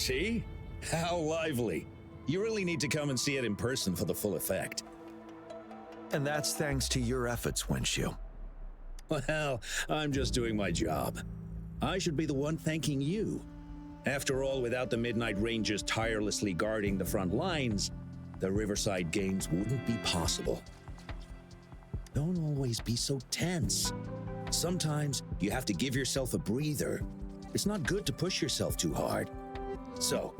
See? How lively. You really need to come and see it in person for the full effect. And that's thanks to your efforts, Wenshu. Well, I'm just doing my job. I should be the one thanking you. After all, without the Midnight Rangers tirelessly guarding the front lines, the Riverside Games wouldn't be possible. Don't always be so tense. Sometimes you have to give yourself a breather. It's not good to push yourself too hard. So,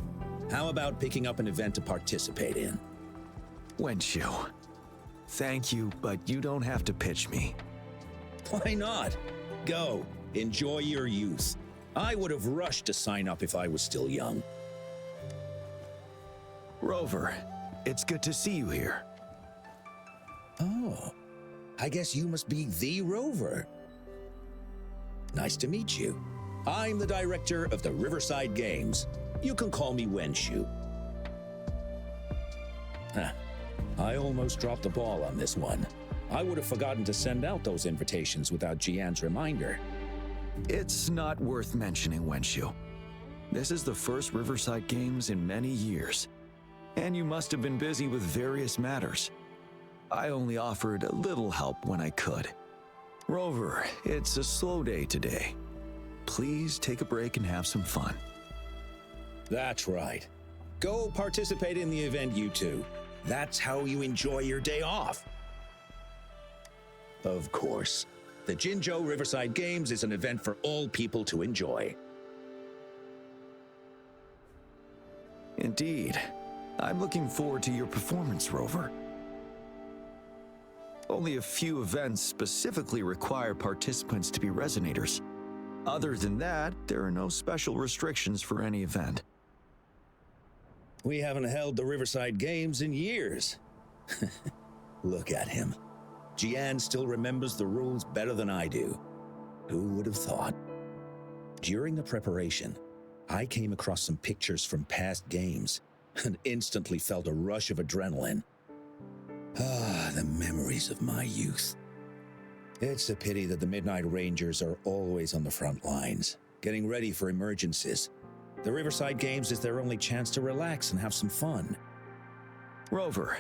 how about picking up an event to participate in? Wenshu, thank you, but you don't have to pitch me. Why not? Go, enjoy your youth. I would have rushed to sign up if I was still young. Rover, it's good to see you here. Oh, I guess you must be the Rover. Nice to meet you. I'm the director of the Riverside Games. You can call me Wenshu. I almost dropped the ball on this one. I would have forgotten to send out those invitations without Jiyan's reminder. It's not worth mentioning, Wenshu. This is the first Riverside Games in many years, and you must have been busy with various matters. I only offered a little help when I could. Rover, it's a slow day today. Please take a break and have some fun. That's right. Go participate in the event, you two. That's how you enjoy your day off. Of course, the Jinzhou Riverside Games is an event for all people to enjoy. Indeed. I'm looking forward to your performance, Rover. Only a few events specifically require participants to be Resonators. Other than that, there are no special restrictions for any event. We haven't held the Riverside Games in years. Look at him. Jiyan still remembers the rules better than I do. Who would have thought? During the preparation, I came across some pictures from past games and instantly felt a rush of adrenaline. Ah, the memories of my youth. It's a pity that the Midnight Rangers are always on the front lines, getting ready for emergencies. The Riverside Games is their only chance to relax and have some fun. Rover,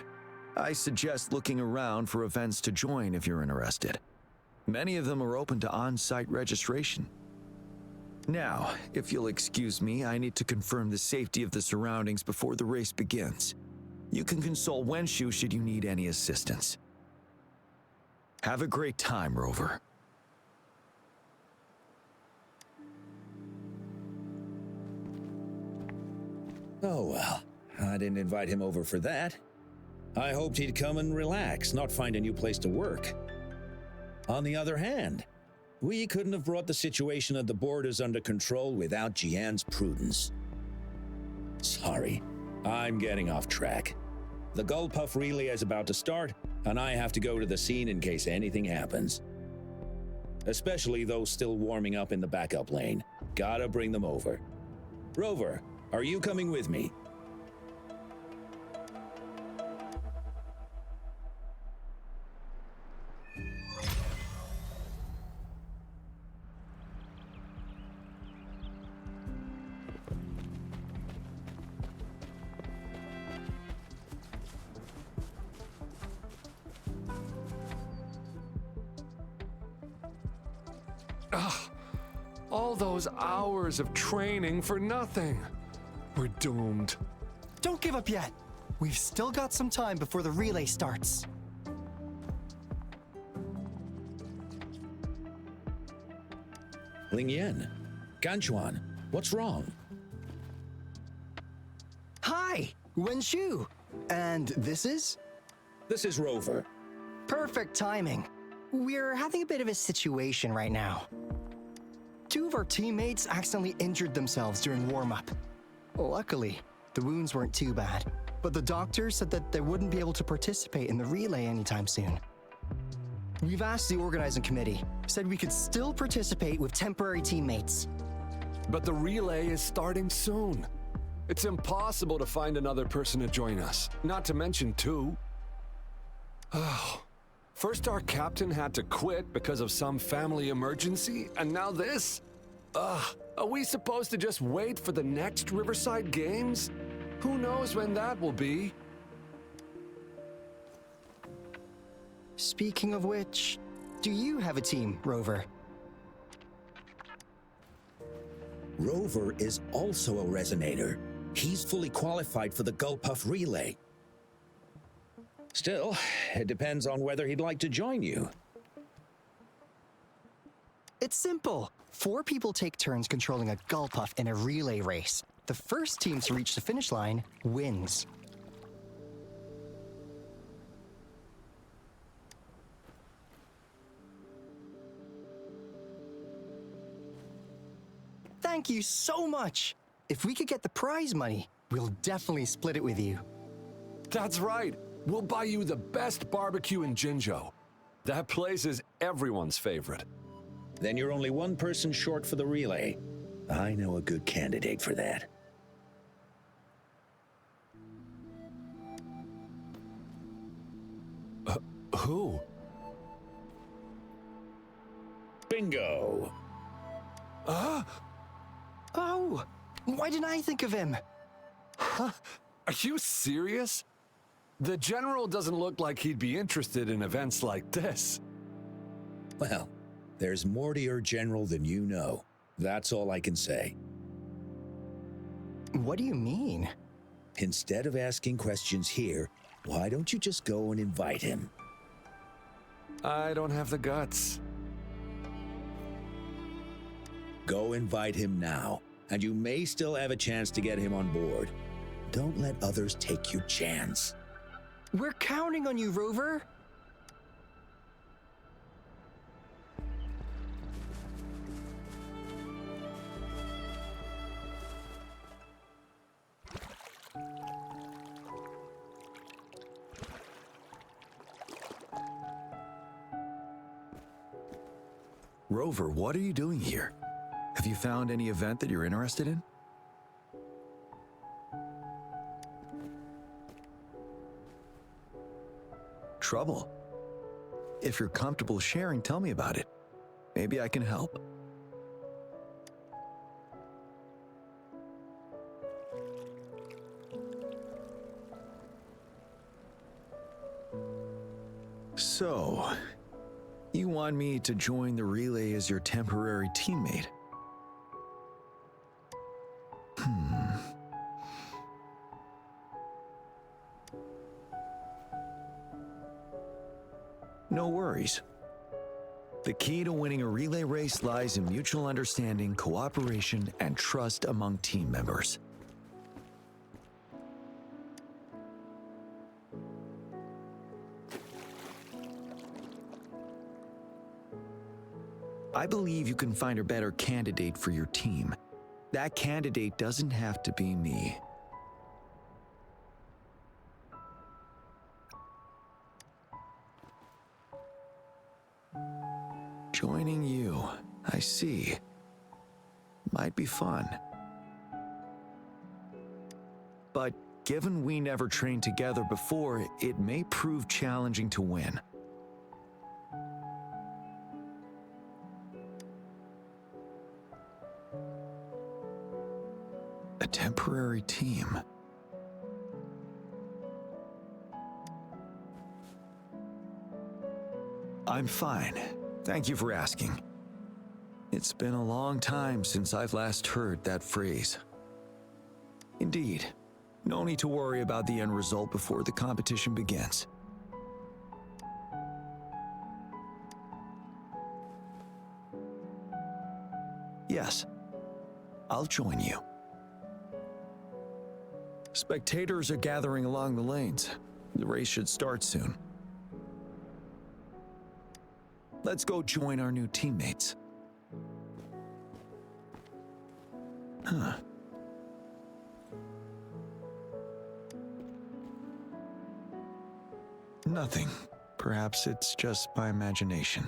I suggest looking around for events to join if you're interested. Many of them are open to on-site registration. Now, if you'll excuse me, I need to confirm the safety of the surroundings before the race begins. You can consult Wenshu should you need any assistance. Have a great time, Rover. Oh well, I didn't invite him over for that. I hoped he'd come and relax, not find a new place to work. On the other hand, we couldn't have brought the situation at the borders under control without Jiyan's prudence. Sorry, I'm getting off track. The Gullpuff relay is about to start, and I have to go to the scene in case anything happens. Especially those still warming up in the backup lane. Gotta bring them over. Rover, are you coming with me? All those hours of training for nothing. We're doomed. Don't give up yet. We've still got some time before the relay starts. Lingyan, Ganchuan, what's wrong? Hi, Wenshu. And this is? This is Rover. Perfect timing. We're having a bit of a situation right now. Two of our teammates accidentally injured themselves during warm-up. Luckily, the wounds weren't too bad, but the doctor said that they wouldn't be able to participate in the relay anytime soon. We've asked the organizing committee, said we could still participate with temporary teammates. But the relay is starting soon. It's impossible to find another person to join us, not to mention two. Oh. First our captain had to quit because of some family emergency, and now this? Are we supposed to just wait for the next Riverside Games? Who knows when that will be? Speaking of which, do you have a team, Rover? Rover is also a resonator. He's fully qualified for the Gulpuff Relay. Still, it depends on whether he'd like to join you. It's simple. 4 people take turns controlling a Gulpuff in a relay race. The first team to reach the finish line wins. Thank you so much. If we could get the prize money, we'll definitely split it with you. That's right. We'll buy you the best barbecue in Jinzhou. That place is everyone's favorite. Then you're only one person short for the relay. I know a good candidate for that. Who? Bingo! Oh, why didn't I think of him? Are you serious? The General doesn't look like he'd be interested in events like this. Well, there's more to your general than you know. That's all I can say. What do you mean? Instead of asking questions here, why don't you just go and invite him? I don't have the guts. Go invite him now, and you may still have a chance to get him on board. Don't let others take your chance. We're counting on you, Rover. Rover, what are you doing here? Have you found any event that you're interested in? Trouble? If you're comfortable sharing, tell me about it. Maybe I can help. So, you want me to join the relay as your temporary teammate? No worries. The key to winning a relay race lies in mutual understanding, cooperation, and trust among team members. I believe you can find a better candidate for your team. That candidate doesn't have to be me. Joining you, I see. Might be fun. But given we never trained together before, it may prove challenging to win. A temporary team. I'm fine. Thank you for asking. It's been a long time since I've last heard that phrase. Indeed, no need to worry about the end result before the competition begins. Yes, I'll join you. Spectators are gathering along the lanes. The race should start soon. Let's go join our new teammates. Huh. Nothing. Perhaps it's just my imagination.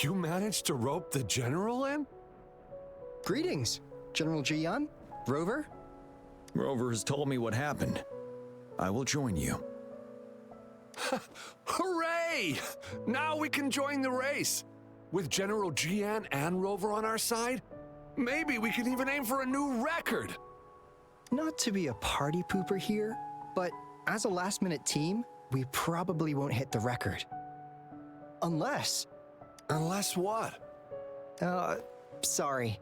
You managed to rope the general in? Greetings, General Jiyan, Rover. Rover has told me what happened. I will join you. Hooray! Now we can join the race. With General Jiyan and Rover on our side, maybe we can even aim for a new record. Not to be a party pooper here, but as a last-minute team, we probably won't hit the record. Unless... Unless what? Sorry.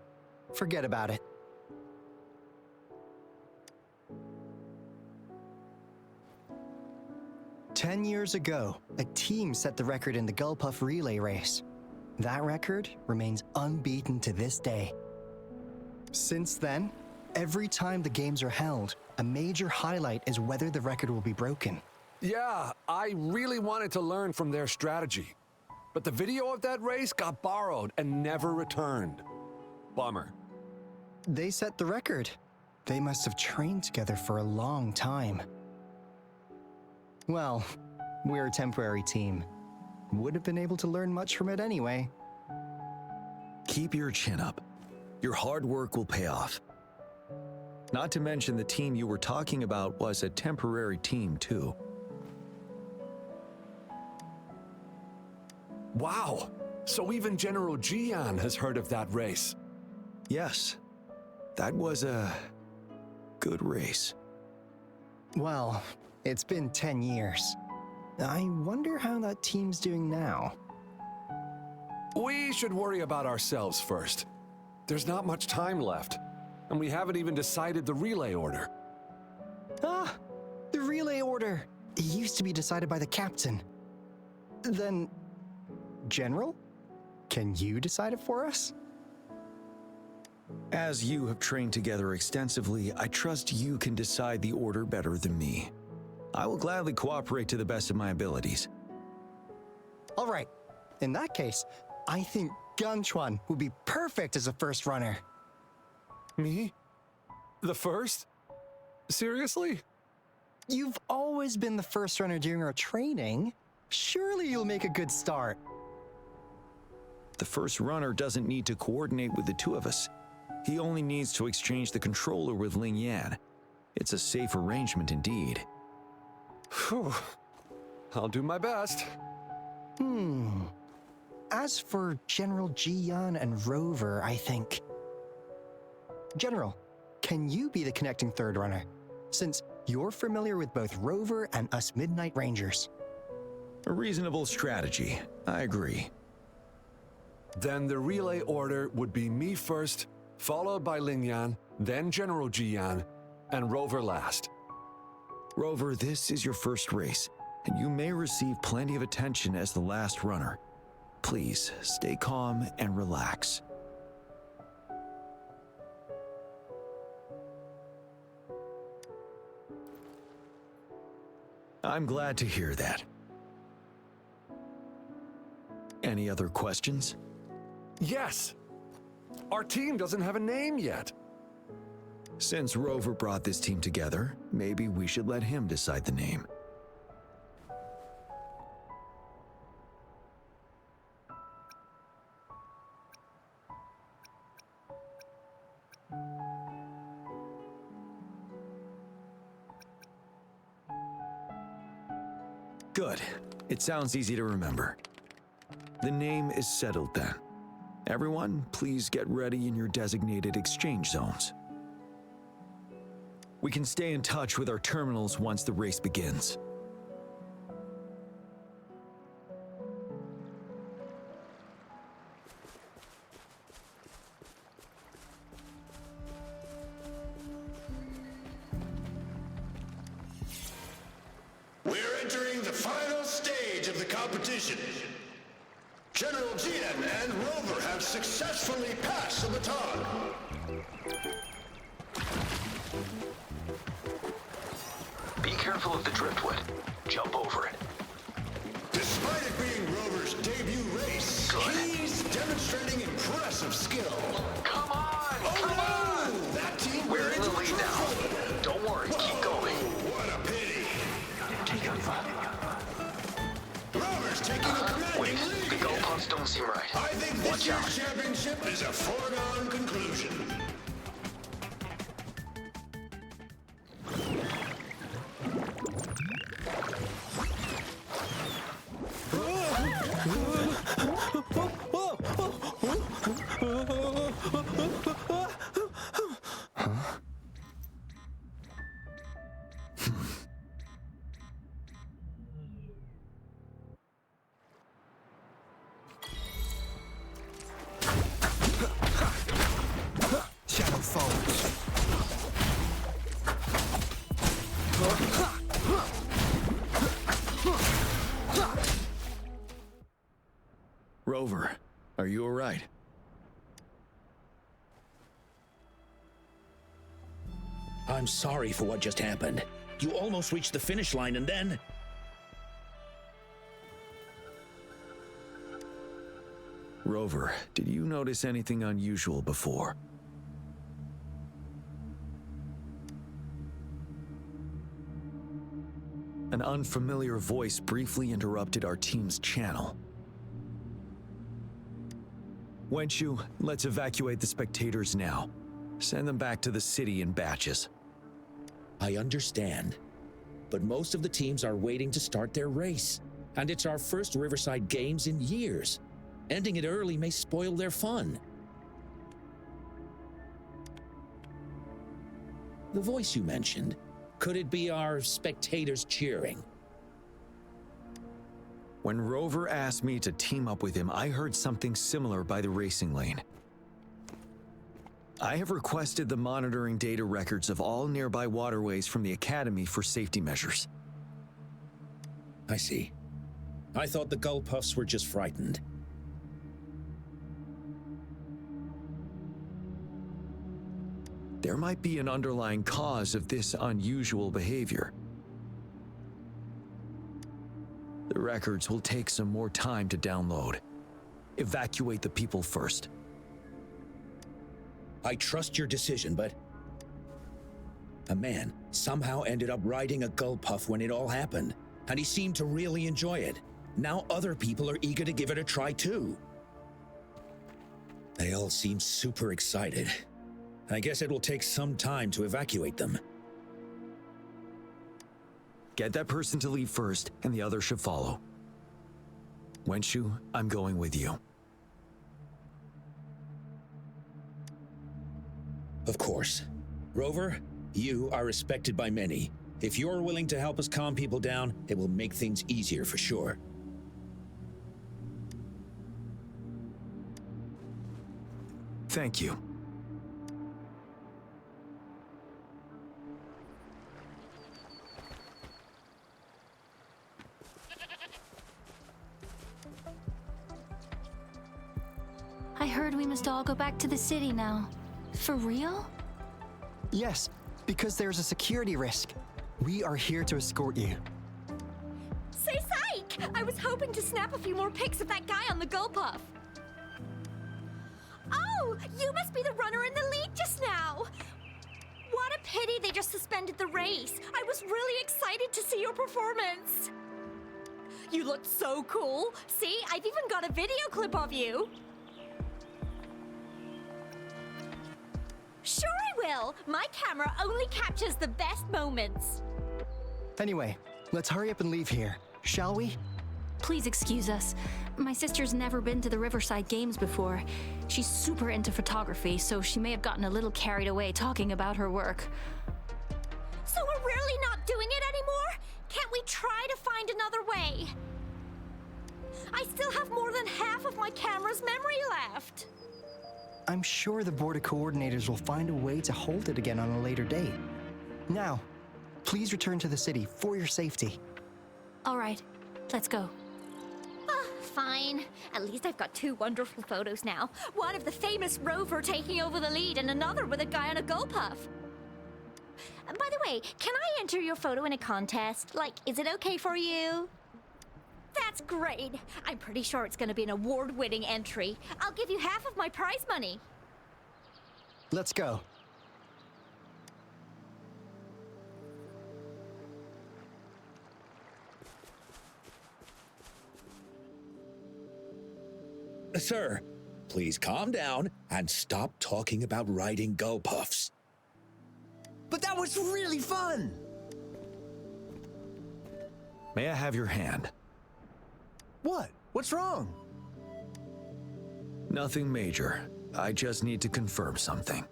Forget about it. "10 years ago, a team set the record in the Gulpuff relay race. That record remains unbeaten to this day. Since then, every time the games are held, a major highlight is whether the record will be broken. Yeah, I really wanted to learn from their strategy. But the video of that race got borrowed and never returned. Bummer. They set the record. They must have trained together for a long time. Well, we're a temporary team. Would have been able to learn much from it anyway. Keep your chin up. Your hard work will pay off. Not to mention the team you were talking about was a temporary team too. Wow, so even General Jiyan has heard of that race. Yes, that was a good race. Well, it's been 10 years. I wonder how that team's doing now. We should worry about ourselves first. There's not much time left, and we haven't even decided the relay order. Ah, the relay order. It used to be decided by the captain. Then, General, can you decide it for us? As you have trained together extensively, I trust you can decide the order better than me. I will gladly cooperate to the best of my abilities. All right. In that case, I think Ganchuan would be perfect as a first runner. Me? The first? Seriously? You've always been the first runner during our training. Surely you'll make a good start. The first runner doesn't need to coordinate with the two of us. He only needs to exchange the controller with Ling Yan. It's a safe arrangement indeed. Phew. I'll do my best. As for General Jiyan and Rover, I think... General, can you be the connecting third runner? Since you're familiar with both Rover and us Midnight Rangers. A reasonable strategy. I agree. Then the relay order would be me first, followed by Ling Yan, then General Jiyan, and Rover last. Rover, this is your first race, and you may receive plenty of attention as the last runner. Please, stay calm and relax. I'm glad to hear that. Any other questions? Yes! Our team doesn't have a name yet. Since Rover brought this team together, maybe we should let him decide the name. Good. It sounds easy to remember. The name is settled then. Everyone, please get ready in your designated exchange zones. We can stay in touch with our terminals once the race begins. We're entering the final stage of the competition. General Jiyan and Rover have successfully passed the baton. Be careful of the driftwood. Jump over it. Despite it being Rover's debut race, he's demonstrating impressive skill. Come on! Oh no! That team We're in the into lead trouble. now. Don't worry, keep going. What a pity. Rover's is taking a commanding Wait, lead. the goalposts don't seem right. I think this Watch out. year's championship is a foregone conclusion. Shadow falls. Rover, are you all right? I'm sorry for what just happened. You almost reached the finish line and then... Rover, did you notice anything unusual before? An unfamiliar voice briefly interrupted our team's channel. Wenchu, let's evacuate the spectators now. Send them back to the city in batches. I understand. But most of the teams are waiting to start their race. And it's our first Riverside Games in years. Ending it early may spoil their fun. The voice you mentioned, could it be our spectators cheering? When Rover asked me to team up with him, I heard something similar by the racing lane. I have requested the monitoring data records of all nearby waterways from the Academy for safety measures. I see. I thought the Gull Puffs were just frightened. There might be an underlying cause of this unusual behavior. The records will take some more time to download. Evacuate the people first. I trust your decision, but... A man somehow ended up riding a Gull Puff when it all happened, and he seemed to really enjoy it. Now other people are eager to give it a try too. They all seem super excited. I guess it will take some time to evacuate them. Get that person to leave first, and the others should follow. Wenchu, I'm going with you. Of course. Rover, you are respected by many. If you're willing to help us calm people down, it will make things easier for sure. Thank you. I heard we must all go back to the city now. For real? Yes, because there's a security risk. We are here to escort you. Say psych! I was hoping to snap a few more pics of that guy on the Gull Puff. Oh, you must be the runner in the lead just now. What a pity they just suspended the race. I was really excited to see your performance. You looked so cool. See, I've even got a video clip of you. Sure I will. My camera only captures the best moments. Anyway, let's hurry up and leave here, shall we? Please excuse us. My sister's never been to the Riverside Games before. She's super into photography, so she may have gotten a little carried away talking about her work. So we're really not doing it anymore? Can't we try to find another way? I still have more than half of my camera's memory left. I'm sure the board of coordinators will find a way to hold it again on a later date. Now, please return to the city for your safety. All right, let's go. Fine. At least I've got two wonderful photos now. One of the famous Rover taking over the lead and another with a guy on a Gull Puff. By the way, can I enter your photo in a contest? Like, is it okay for you? That's great. I'm pretty sure it's going to be an award-winning entry. I'll give you half of my prize money. Let's go. Sir, please calm down and stop talking about riding gull puffs. But that was really fun! May I have your hand? What? What's wrong? Nothing major. I just need to confirm something.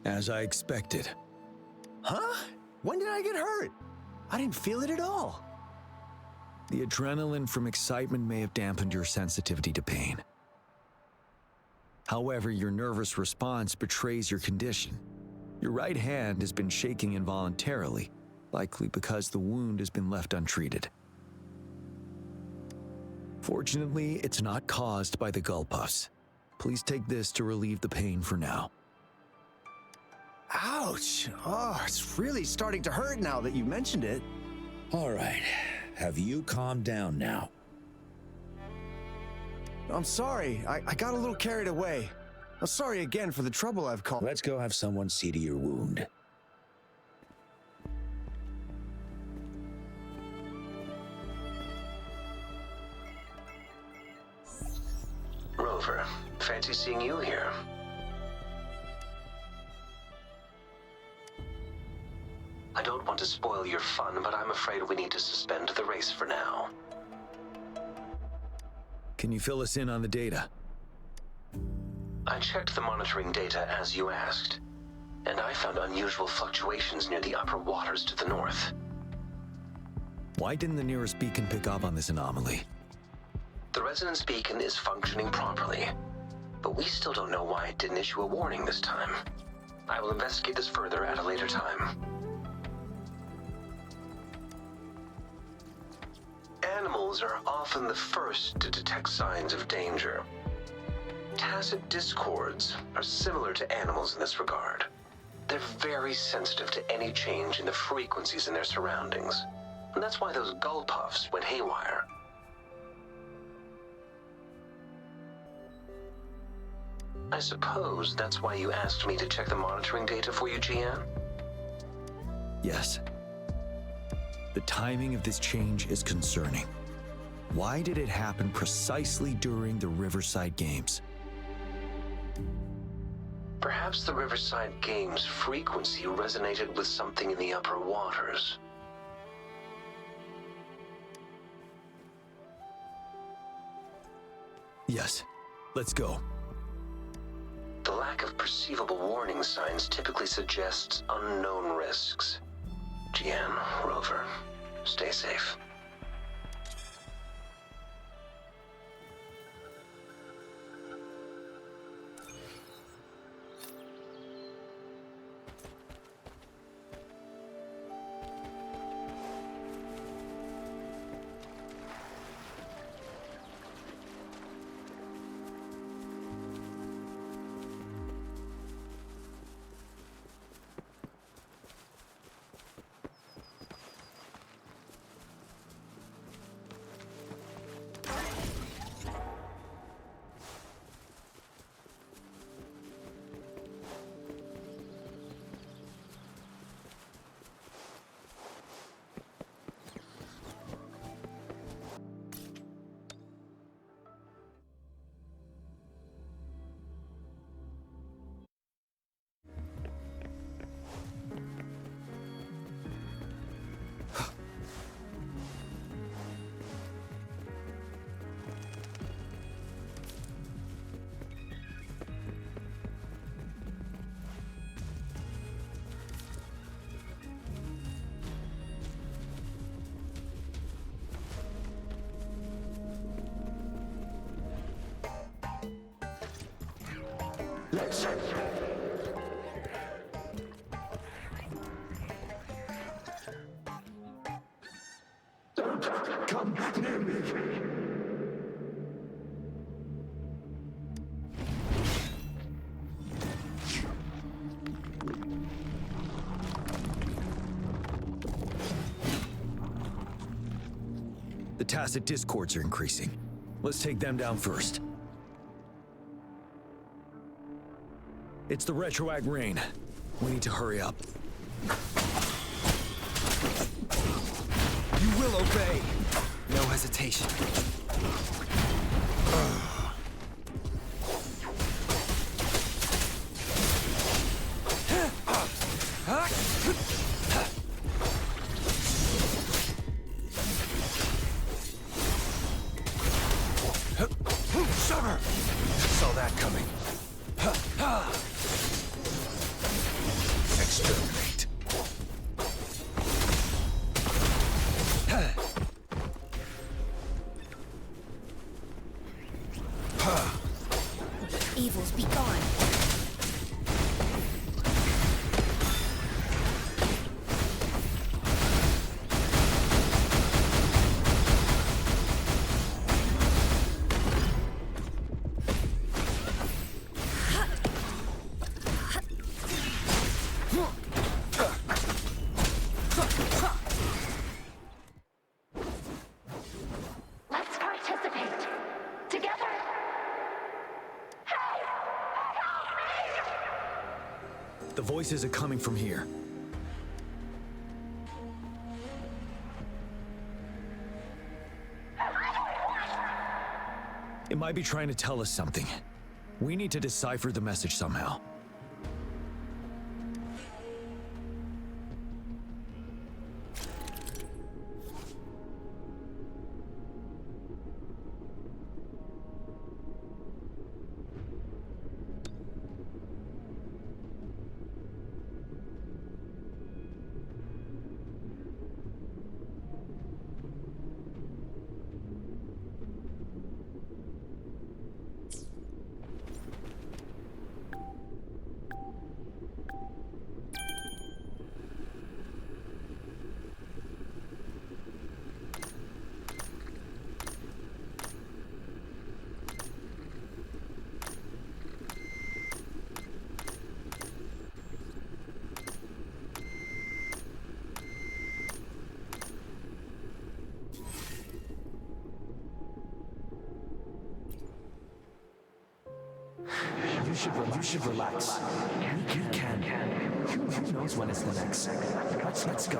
As I expected. Huh? When did I get hurt? I didn't feel it at all. The adrenaline from excitement may have dampened your sensitivity to pain. However, your nervous response betrays your condition. Your right hand has been shaking involuntarily, likely because the wound has been left untreated. Fortunately, it's not caused by the gull puffs. Please take this to relieve the pain for now. Ouch! Oh, it's really starting to hurt now that you mentioned it. All right, have you calmed down now? I'm sorry, I got a little carried away. I'm sorry again for the trouble I've caused. Let's go have someone see to your wound. Rover, fancy seeing you here. I don't want to spoil your fun, but I'm afraid we need to suspend the race for now. Can you fill us in on the data? I checked the monitoring data as you asked, and I found unusual fluctuations near the upper waters to the north. Why didn't the nearest beacon pick up on this anomaly? The resonance beacon is functioning properly, but we still don't know why it didn't issue a warning this time. I will investigate this further at a later time. Animals are often the first to detect signs of danger. Tacit discords are similar to animals in this regard. They're very sensitive to any change in the frequencies in their surroundings. And that's why those gull puffs went haywire. I suppose that's why you asked me to check the monitoring data for you, Jiyan? Yes. The timing of this change is concerning. Why did it happen precisely during the Riverside Games? Perhaps the Riverside Games' frequency resonated with something in the upper waters. Yes. Let's go. The lack of perceivable warning signs typically suggests unknown risks. Jiyan, Rover, stay safe. Let's don't come near me. The tacit discords are increasing. Let's take them down first. It's the retroact rain. We need to hurry up. Obey. No hesitation. Shudder! Saw that coming. Exterminate. Evils be gone. Let's participate. Together. Hey! Help me! The voices are coming from here. It might be trying to tell us something. We need to decipher the message somehow. You should relax. We can. Who knows when it's the next? Let's go.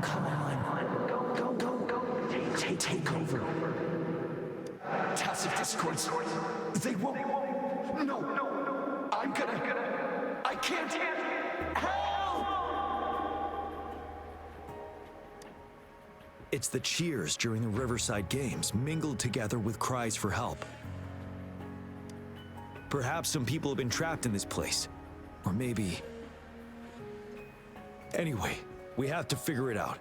Come on. Go. Take over. Tacit discords. They won't. No. I'm gonna. I can't. Help! It's the cheers during the Riverside Games mingled together with cries for help. Perhaps some people have been trapped in this place. Or maybe... Anyway, we have to figure it out.